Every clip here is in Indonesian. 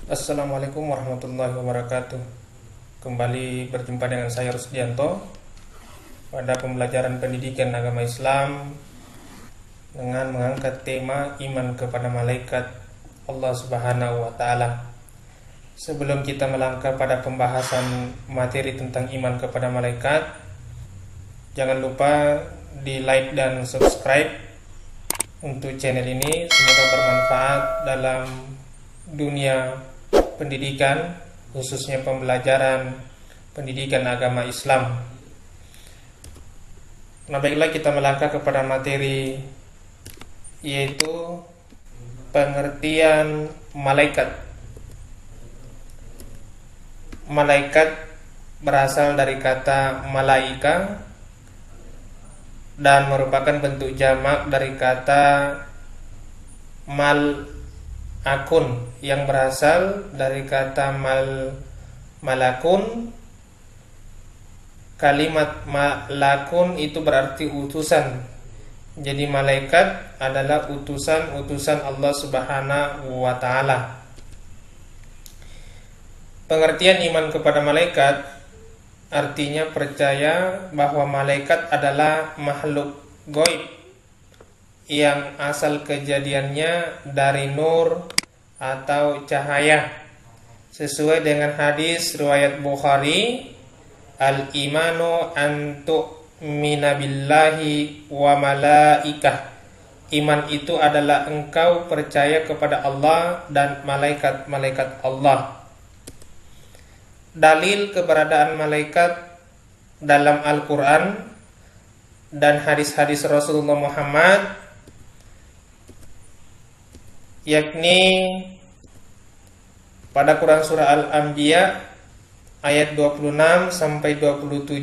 Assalamualaikum warahmatullahi wabarakatuh. Kembali berjumpa dengan saya Rusdianto pada pembelajaran pendidikan agama Islam dengan mengangkat tema iman kepada malaikat Allah Subhanahu wa taala. Sebelum kita melangkah pada pembahasan materi tentang iman kepada malaikat, jangan lupa di like dan subscribe untuk channel ini. Semoga bermanfaat dalam dunia pendidikan, khususnya pembelajaran pendidikan agama Islam. Nah, baiklah, kita melangkah kepada materi, yaitu pengertian malaikat. Malaikat berasal dari kata malaika dan merupakan bentuk jamak dari kata malakun yang berasal dari kata malakun. Kalimat malakun itu berarti utusan. Jadi malaikat adalah utusan Allah Subhanahu wa taala. Pengertian iman kepada malaikat artinya percaya bahwa malaikat adalah makhluk gaib yang asal kejadiannya dari nur atau cahaya, sesuai dengan hadis riwayat Bukhari, al-imanu an tu'mina billahi wa malaikah. Iman itu adalah engkau percaya kepada Allah dan malaikat-malaikat Allah. Dalil keberadaan malaikat dalam Al-Quran dan hadis-hadis Rasulullah Muhammad, yakni pada Quran surah Al-Anbiya ayat 26 sampai 27.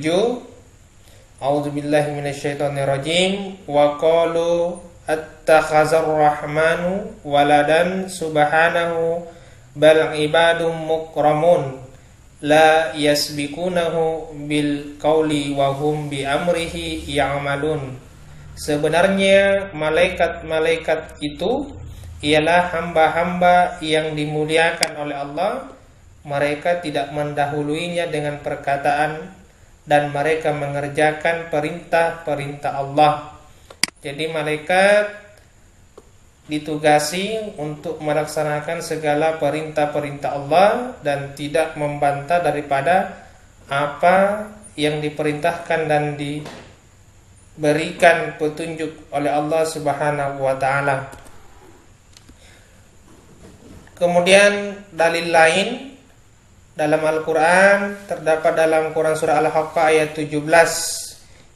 A'udzubillahi minasyaitonirrajim. Wa qalu attakhazar rahmanu waladan subhanahu bal ibadum mukramun la yasbikunahu bil qawli wa hum bi amrihi ya'malun. Sebenarnya malaikat-malaikat itu ialah hamba-hamba yang dimuliakan oleh Allah. Mereka tidak mendahuluinya dengan perkataan dan mereka mengerjakan perintah-perintah Allah. Jadi malaikat ditugasi untuk melaksanakan segala perintah-perintah Allah dan tidak membantah daripada apa yang diperintahkan dan diberikan petunjuk oleh Allah Subhanahu wa taala. Kemudian dalil lain dalam Al-Quran terdapat dalam Quran surah Al-Haqqah ayat 17,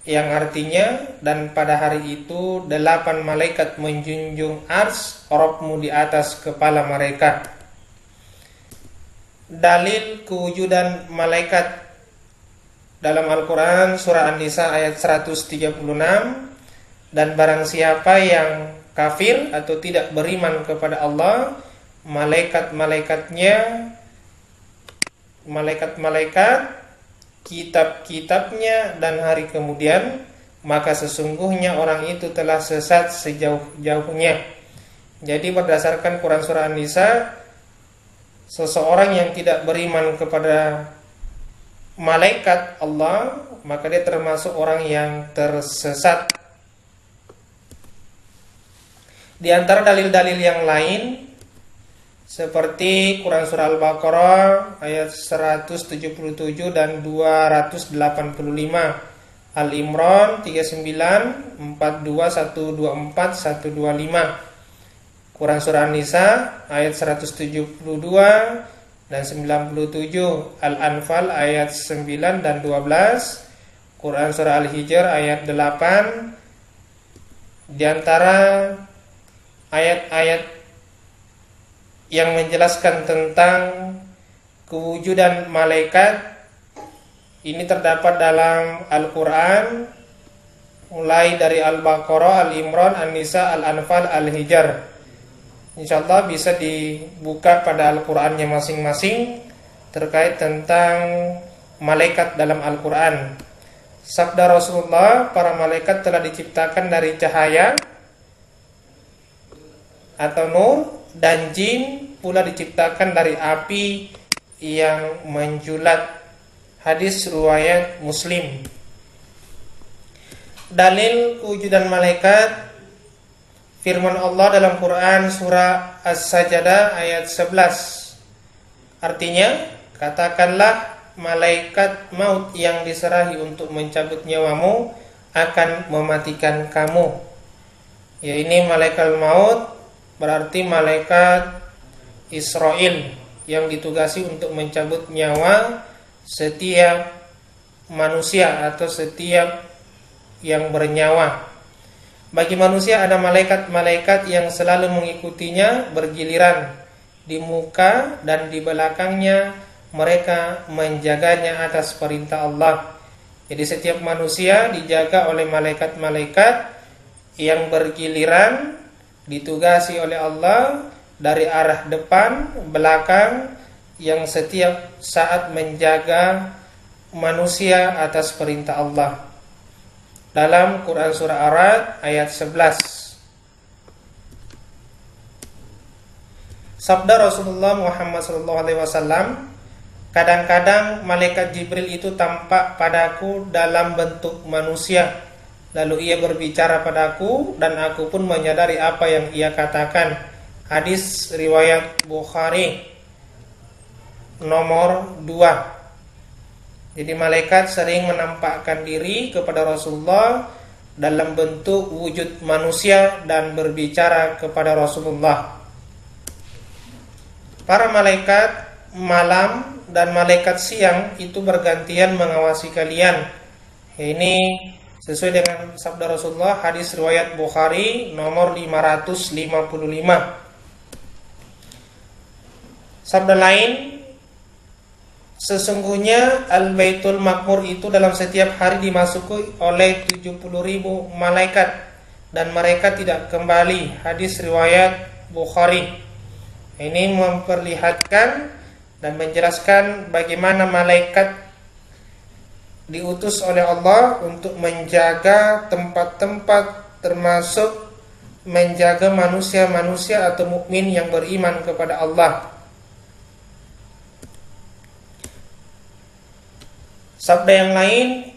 yang artinya, dan pada hari itu 8 malaikat menjunjung ars Rabbmu di atas kepala mereka. Dalil kewujudan malaikat dalam Al-Quran surah An-Nisa ayat 136, dan barang siapa yang kafir atau tidak beriman kepada Allah, malaikat-malaikat, kitab-kitabnya dan hari kemudian, maka sesungguhnya orang itu telah sesat sejauh-jauhnya. Jadi berdasarkan Quran surah An-Nisa, seseorang yang tidak beriman kepada malaikat Allah, maka dia termasuk orang yang tersesat. Di antara dalil-dalil yang lain seperti Quran surah Al-Baqarah ayat 177 dan 285, Al-Imran 39, 42, 124, 125, Quran surah An-Nisa ayat 172 dan 97, Al-Anfal ayat 9 dan 12, Quran surah Al-Hijr ayat 8. Di antara ayat-ayat yang menjelaskan tentang kewujudan malaikat ini terdapat dalam Al-Quran, mulai dari Al-Baqarah, Al-Imran, An-Nisa, Al-Anfal, Al-Hijr. InsyaAllah bisa dibuka pada Al-Qurannya masing-masing terkait tentang malaikat dalam Al-Quran. Sabda Rasulullah, para malaikat telah diciptakan dari cahaya atau nur dan jin pula diciptakan dari api yang menjulat. Hadis riwayat Muslim. Dalil kewujudan malaikat, firman Allah dalam Quran surah As-Sajdah ayat 11. Artinya, katakanlah malaikat maut yang diserahi untuk mencabut nyawamu akan mematikan kamu. Ya, ini malaikat maut berarti malaikat Israel yang ditugasi untuk mencabut nyawa setiap manusia atau setiap yang bernyawa. Bagi manusia ada malaikat-malaikat yang selalu mengikutinya bergiliran di muka dan di belakangnya, mereka menjaganya atas perintah Allah. Jadi setiap manusia dijaga oleh malaikat-malaikat yang bergiliran, ditugasi oleh Allah dari arah depan, belakang, yang setiap saat menjaga manusia atas perintah Allah. Dalam Quran surah Ar-Ra'd ayat 11. Sabda Rasulullah Muhammad SAW, kadang-kadang malaikat Jibril itu tampak padaku dalam bentuk manusia, lalu ia berbicara padaku dan aku pun menyadari apa yang ia katakan. Hadis riwayat Bukhari nomor 2. Jadi malaikat sering menampakkan diri kepada Rasulullah dalam bentuk wujud manusia dan berbicara kepada Rasulullah. Para malaikat malam dan malaikat siang itu bergantian mengawasi kalian. Ini sesuai dengan sabda Rasulullah, hadis riwayat Bukhari nomor 555. Sabda lain, sesungguhnya Al-Baitul Makmur itu dalam setiap hari dimasuki oleh 70.000 malaikat dan mereka tidak kembali. Hadis riwayat Bukhari. Ini memperlihatkan dan menjelaskan bagaimana malaikat diutus oleh Allah untuk menjaga tempat-tempat, termasuk menjaga manusia-manusia atau mukmin yang beriman kepada Allah. Sabda yang lain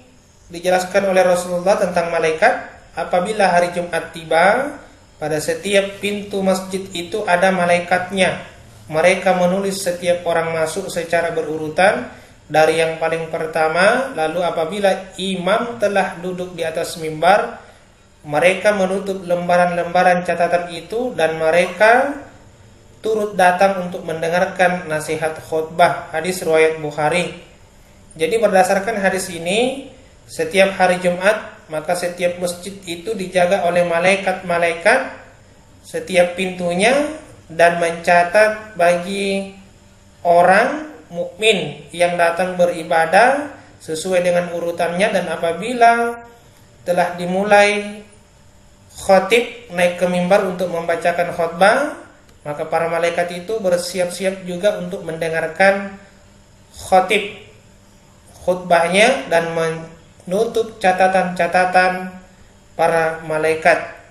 dijelaskan oleh Rasulullah tentang malaikat, apabila hari Jumat tiba, pada setiap pintu masjid itu ada malaikatnya. Mereka menulis setiap orang masuk secara berurutan dari yang paling pertama, lalu apabila imam telah duduk di atas mimbar, mereka menutup lembaran-lembaran catatan itu dan mereka turut datang untuk mendengarkan nasihat khutbah. Hadis riwayat Bukhari. Jadi berdasarkan hadis ini, setiap hari Jumat maka setiap masjid itu dijaga oleh malaikat-malaikat setiap pintunya dan mencatat bagi orang mukmin yang datang beribadah sesuai dengan urutannya, dan apabila telah dimulai khatib naik ke mimbar untuk membacakan khutbah, maka para malaikat itu bersiap-siap juga untuk mendengarkan khatib khutbahnya dan menutup catatan-catatan para malaikat.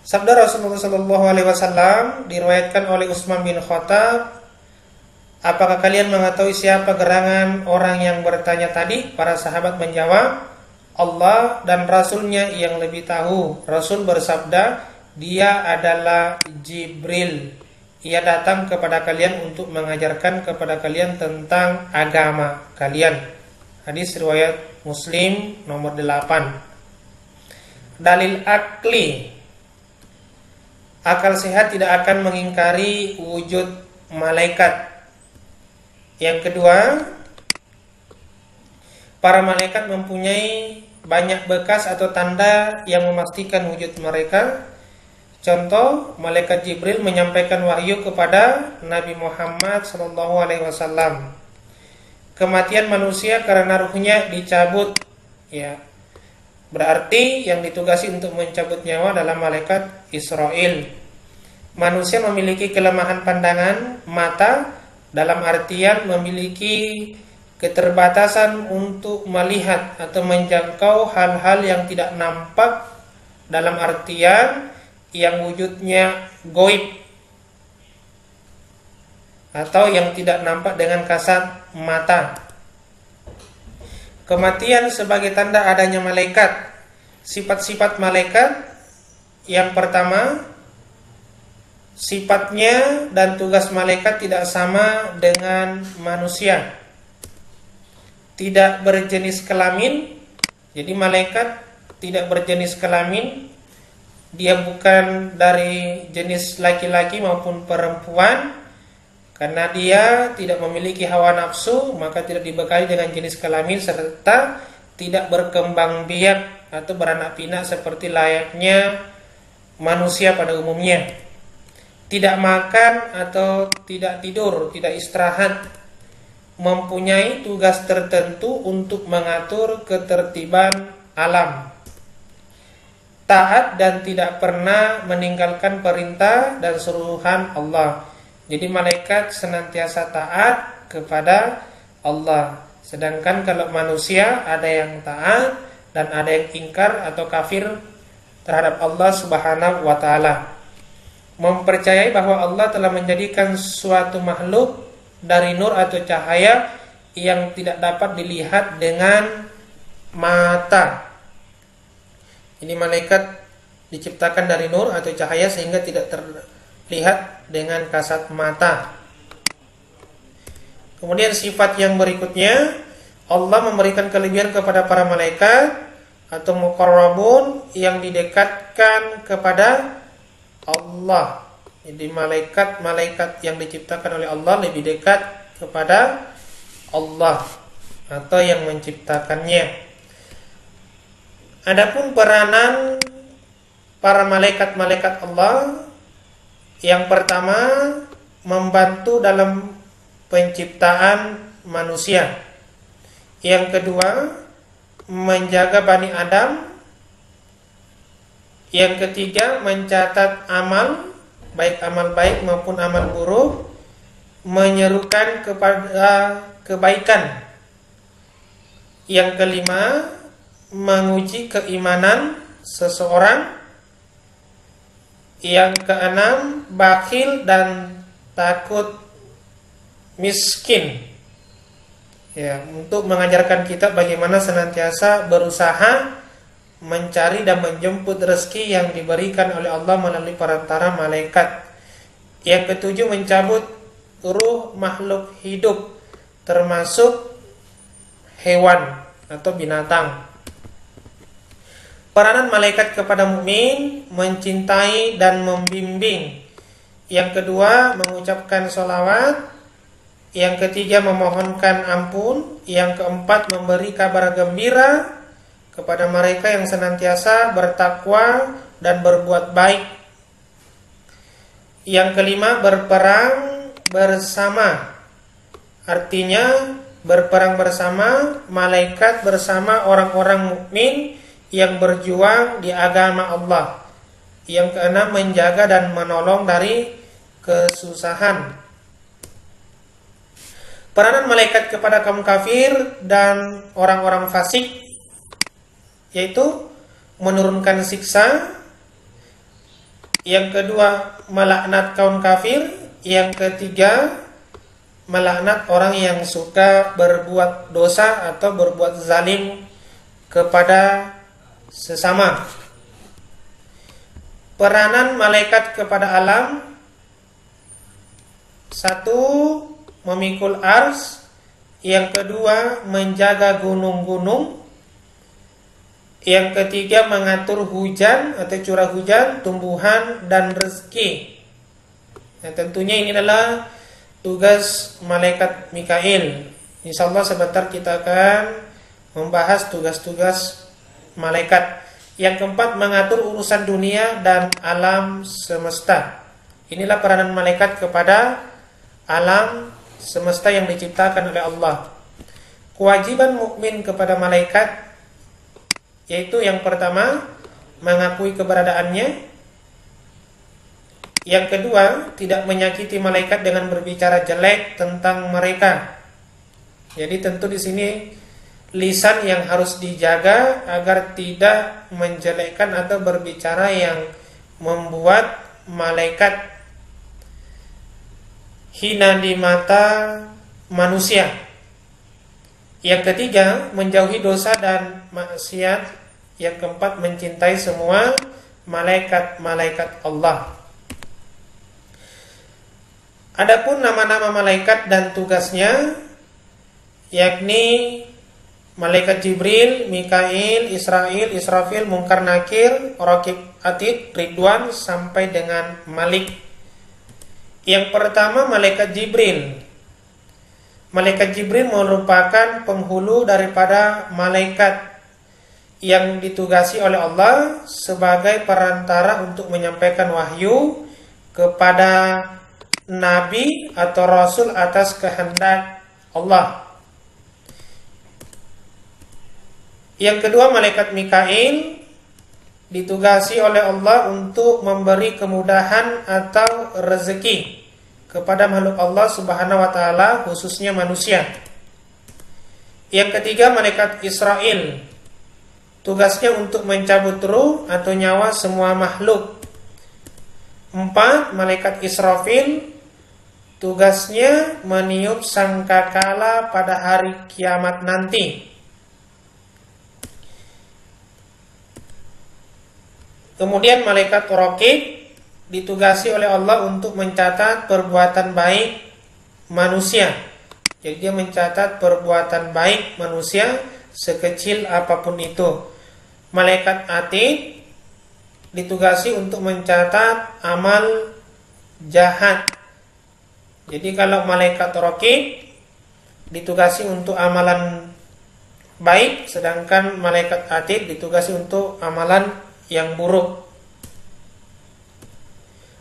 Sabda Rasulullah SAW diriwayatkan oleh Utsman bin Khattab, apakah kalian mengetahui siapa gerangan orang yang bertanya tadi? Para sahabat menjawab, Allah dan Rasulnya yang lebih tahu. Rasul bersabda, dia adalah Jibril. Ia datang kepada kalian untuk mengajarkan kepada kalian tentang agama kalian. Hadis riwayat Muslim nomor 8. Dalil akli, akal sehat tidak akan mengingkari wujud malaikat. Yang kedua, para malaikat mempunyai banyak bekas atau tanda yang memastikan wujud mereka. Contoh, malaikat Jibril menyampaikan wahyu kepada Nabi Muhammad SAW. Kematian manusia karena ruhnya dicabut, ya, berarti yang ditugasi untuk mencabut nyawa adalah malaikat Israel. Manusia memiliki kelemahan pandangan mata, dalam artian memiliki keterbatasan untuk melihat atau menjangkau hal-hal yang tidak nampak dalam artian yang wujudnya goib atau yang tidak nampak dengan kasat mata. Kematian sebagai tanda adanya malaikat. Sifat-sifat malaikat, yang pertama, sifatnya dan tugas malaikat tidak sama dengan manusia. Tidak berjenis kelamin. Jadi malaikat tidak berjenis kelamin. Dia bukan dari jenis laki-laki maupun perempuan. Karena dia tidak memiliki hawa nafsu, maka tidak dibekali dengan jenis kelamin, serta tidak berkembang biak atau beranak pinak seperti layaknya manusia pada umumnya. Tidak makan atau tidak tidur, tidak istirahat. Mempunyai tugas tertentu untuk mengatur ketertiban alam. Taat dan tidak pernah meninggalkan perintah dan suruhan Allah. Jadi malaikat senantiasa taat kepada Allah. Sedangkan kalau manusia ada yang taat dan ada yang ingkar atau kafir terhadap Allah Subhanahu wa taala. Mempercayai bahwa Allah telah menjadikan suatu makhluk dari nur atau cahaya yang tidak dapat dilihat dengan mata. Ini malaikat diciptakan dari nur atau cahaya sehingga tidak terlihat dengan kasat mata. Kemudian sifat yang berikutnya, Allah memberikan kelebihan kepada para malaikat atau muqarrabun yang didekatkan kepada Allah. Jadi malaikat yang diciptakan oleh Allah lebih dekat kepada Allah atau yang menciptakannya. Adapun peranan para malaikat-malaikat Allah, yang pertama membantu dalam penciptaan manusia. Yang kedua menjaga Bani Adam. Yang ketiga mencatat amal, baik amal baik maupun amal buruk, menyerukan kepada kebaikan. Yang kelima menguji keimanan seseorang. Yang keenam bakhil dan takut miskin. Ya, untuk mengajarkan kita bagaimana senantiasa berusaha mencari dan menjemput rezeki yang diberikan oleh Allah melalui perantara malaikat. Yang ketujuh mencabut ruh makhluk hidup termasuk hewan atau binatang. Peranan malaikat kepada mukmin mencintai dan membimbing. Yang kedua mengucapkan sholawat. Yang ketiga memohonkan ampun. Yang keempat memberi kabar gembira kepada mereka yang senantiasa bertakwa dan berbuat baik. Yang kelima berperang bersama. Artinya berperang bersama malaikat bersama orang-orang mukmin yang berjuang di agama Allah. Yang keenam menjaga dan menolong dari kesusahan. Peranan malaikat kepada kaum kafir dan orang-orang fasik, yaitu menurunkan siksa. Yang kedua melaknat kaum kafir. Yang ketiga melaknat orang yang suka berbuat dosa atau berbuat zalim kepada sesama. Peranan malaikat kepada alam: satu, memikul ars. Yang kedua menjaga gunung-gunung. Yang ketiga mengatur hujan atau curah hujan, tumbuhan dan rezeki. Nah, tentunya ini adalah tugas malaikat Mikail. Insyaallah sebentar kita akan membahas tugas-tugas malaikat. Yang keempat mengatur urusan dunia dan alam semesta. Inilah peranan malaikat kepada alam semesta yang diciptakan oleh Allah. Kewajiban mukmin kepada malaikat, yaitu yang pertama mengakui keberadaannya. Yang kedua tidak menyakiti malaikat dengan berbicara jelek tentang mereka. Jadi tentu di sini lisan yang harus dijaga agar tidak menjelekkan atau berbicara yang membuat malaikat hina di mata manusia. Yang ketiga, menjauhi dosa dan maksiat. Yang keempat, mencintai semua malaikat-malaikat Allah. Adapun nama-nama malaikat dan tugasnya, yakni malaikat Jibril, Mikail, Israil, Israfil, Munkar Nakir, Raqib Atid, Ridwan, sampai dengan Malik. Yang pertama, malaikat Jibril. Malaikat Jibril merupakan penghulu daripada malaikat yang ditugasi oleh Allah sebagai perantara untuk menyampaikan wahyu kepada Nabi atau Rasul atas kehendak Allah. Yang kedua, malaikat Mikail ditugasi oleh Allah untuk memberi kemudahan atau rezeki kepada makhluk Allah Subhanahu wa taala, khususnya manusia. Yang ketiga, malaikat Israil, tugasnya untuk mencabut ruh atau nyawa semua makhluk. 4. Malaikat Israfil, tugasnya meniup sangkakala pada hari kiamat nanti. Kemudian malaikat Raqib ditugasi oleh Allah untuk mencatat perbuatan baik manusia. Jadi dia mencatat perbuatan baik manusia sekecil apapun itu. Malaikat Atid ditugasi untuk mencatat amal jahat. Jadi kalau malaikat Raqib ditugasi untuk amalan baik, sedangkan malaikat Atid ditugasi untuk amalan yang buruk.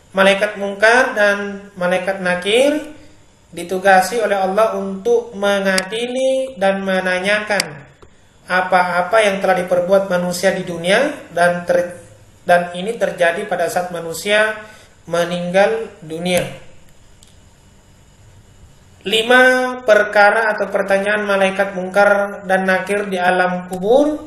Malaikat Munkar dan malaikat Nakir ditugasi oleh Allah untuk mengadili dan menanyakan apa-apa yang telah diperbuat manusia di dunia dan ini terjadi pada saat manusia meninggal dunia. 5 perkara atau pertanyaan malaikat Munkar dan Nakir di alam kubur.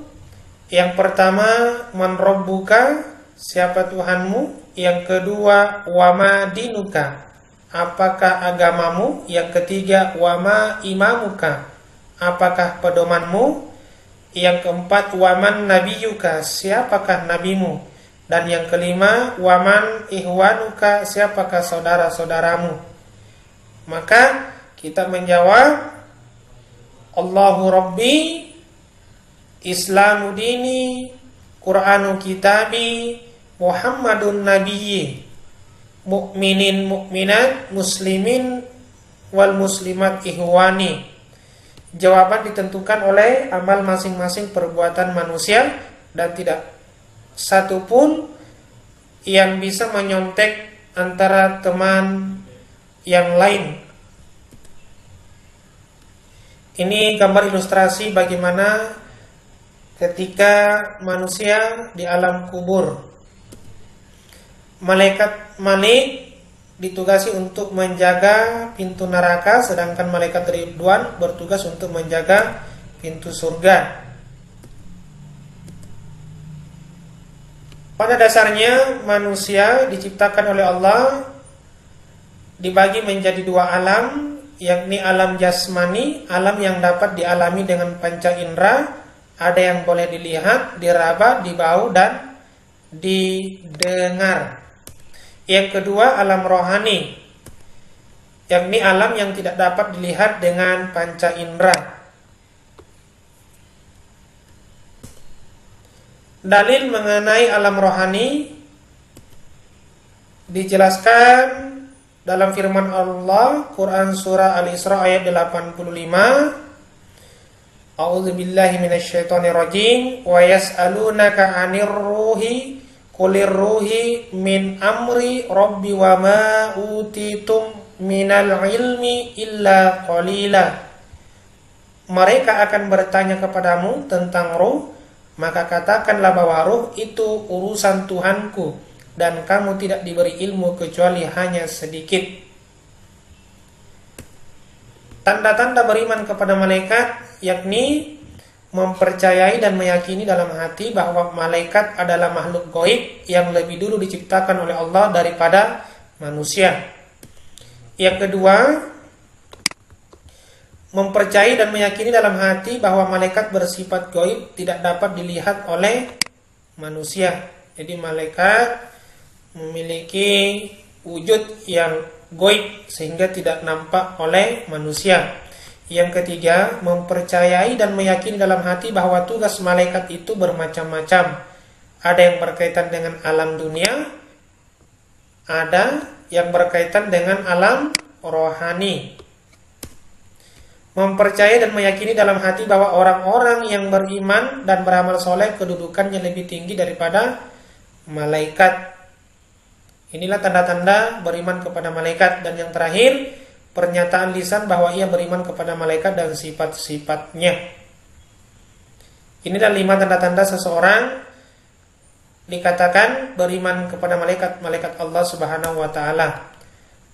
Yang pertama, man rabbuka, siapa Tuhanmu? Yang kedua, wama dinuka, apakah agamamu? Yang ketiga, wama imamuka, apakah pedomanmu? Yang keempat, waman nabiyuka, siapakah nabimu? Dan yang kelima, waman ihwanuka, siapakah saudara-saudaramu? Maka kita menjawab, Allahu Rabbi, Islamu dini, Qur'anu kitabi, Muhammadun nabiyyi, mu'minin mu'minat, muslimin wal muslimat ihwani. Jawaban ditentukan oleh amal masing-masing perbuatan manusia dan tidak satu pun yang bisa menyontek antara teman yang lain. Ini gambar ilustrasi bagaimana ketika manusia di alam kubur. Malaikat Malik ditugasi untuk menjaga pintu neraka, sedangkan malaikat Ridwan bertugas untuk menjaga pintu surga. Pada dasarnya manusia diciptakan oleh Allah dibagi menjadi 2 alam, yakni alam jasmani, alam yang dapat dialami dengan panca indera, ada yang boleh dilihat, diraba, dibau dan didengar. Yang kedua, alam rohani, yakni alam yang tidak dapat dilihat dengan panca indera. Dalil mengenai alam rohani dijelaskan dalam firman Allah, Quran surah Al-Isra ayat 85. A'udzubillahi minasyaitonirrajim. Wa yas'alunaka 'anir ruhi qulir ruhi min amri rabbi wa ma utitum minal ilmi illa qalila. Mereka akan bertanya kepadamu tentang ruh, maka katakanlah bahwa ruh itu urusan Tuhanku dan kamu tidak diberi ilmu kecuali hanya sedikit. Tanda-tanda beriman kepada malaikat yakni mempercayai dan meyakini dalam hati bahwa malaikat adalah makhluk gaib yang lebih dulu diciptakan oleh Allah daripada manusia. Yang kedua, mempercayai dan meyakini dalam hati bahwa malaikat bersifat gaib tidak dapat dilihat oleh manusia. Jadi malaikat memiliki wujud yang gaib sehingga tidak nampak oleh manusia. Yang ketiga, mempercayai dan meyakini dalam hati bahwa tugas malaikat itu bermacam-macam. Ada yang berkaitan dengan alam dunia, ada yang berkaitan dengan alam rohani. Mempercayai dan meyakini dalam hati bahwa orang-orang yang beriman dan beramal soleh kedudukannya lebih tinggi daripada malaikat. Inilah tanda-tanda beriman kepada malaikat. Dan yang terakhir, pernyataan lisan bahwa ia beriman kepada malaikat dan sifat-sifatnya. Inilah 5 tanda-tanda seseorang dikatakan beriman kepada malaikat Allah Subhanahu wa taala.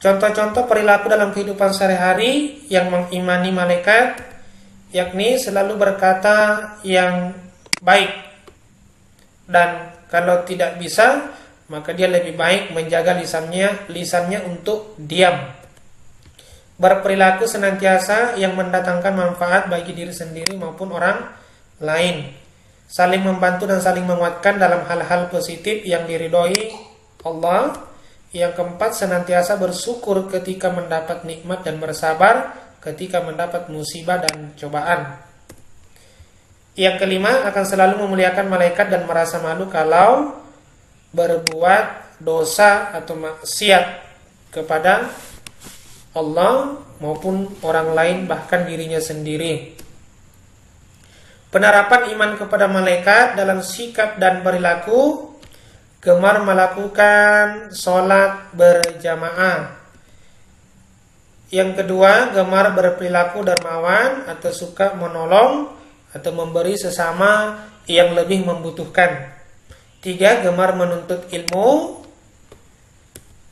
Contoh-contoh perilaku dalam kehidupan sehari-hari yang mengimani malaikat, yakni selalu berkata yang baik, dan kalau tidak bisa maka dia lebih baik menjaga lisannya untuk diam. Berperilaku senantiasa yang mendatangkan manfaat bagi diri sendiri maupun orang lain. Saling membantu dan saling menguatkan dalam hal-hal positif yang diridhoi Allah. Yang keempat, senantiasa bersyukur ketika mendapat nikmat dan bersabar ketika mendapat musibah dan cobaan. Yang kelima, akan selalu memuliakan malaikat dan merasa malu kalau berbuat dosa atau maksiat kepada Allah maupun orang lain, bahkan dirinya sendiri. Penerapan iman kepada malaikat dalam sikap dan perilaku: gemar melakukan sholat berjamaah. Yang kedua, gemar berperilaku dermawan atau suka menolong atau memberi sesama yang lebih membutuhkan. 3, gemar menuntut ilmu.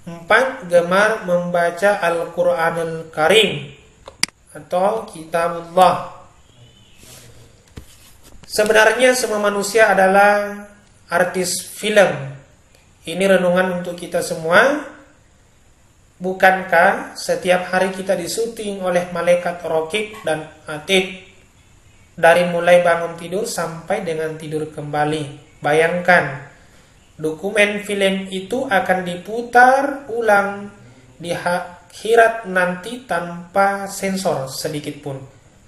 4, gemar membaca Al-Quranul Karim atau Kitabullah. Sebenarnya semua manusia adalah artis film. Ini renungan untuk kita semua. Bukankah setiap hari kita disuting oleh malaikat Raqib dan Atid, dari mulai bangun tidur sampai dengan tidur kembali? Bayangkan, dokumen film itu akan diputar ulang di akhirat nanti tanpa sensor sedikit pun.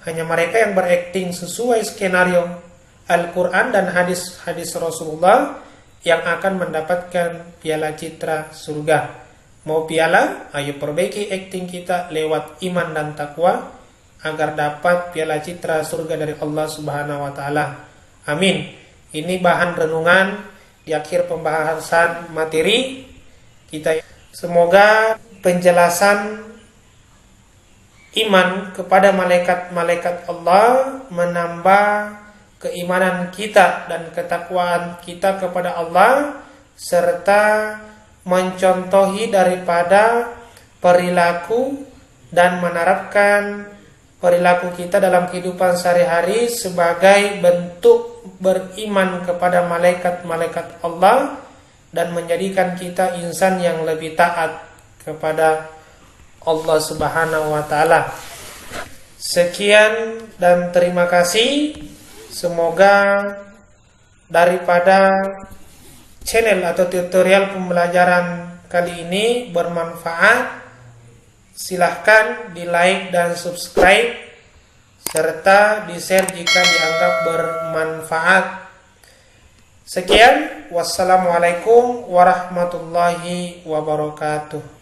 Hanya mereka yang berakting sesuai skenario Al-Quran dan hadis-hadis Rasulullah yang akan mendapatkan piala citra surga. Mau piala? Ayo perbaiki akting kita lewat iman dan takwa agar dapat piala citra surga dari Allah Subhanahu wa taala. Amin. Ini bahan renungan di akhir pembahasan materi kita. Semoga penjelasan iman kepada malaikat-malaikat Allah menambah keimanan kita dan ketakwaan kita kepada Allah, serta mencontohi daripada perilaku dan menerapkan perilaku kita dalam kehidupan sehari-hari sebagai bentuk beriman kepada malaikat-malaikat Allah dan menjadikan kita insan yang lebih taat kepada Allah Subhanahu wa taala. Sekian dan terima kasih. Semoga daripada channel atau tutorial pembelajaran kali ini bermanfaat. Silahkan di like dan subscribe serta di share jika dianggap bermanfaat. Sekian, wassalamualaikum warahmatullahi wabarakatuh.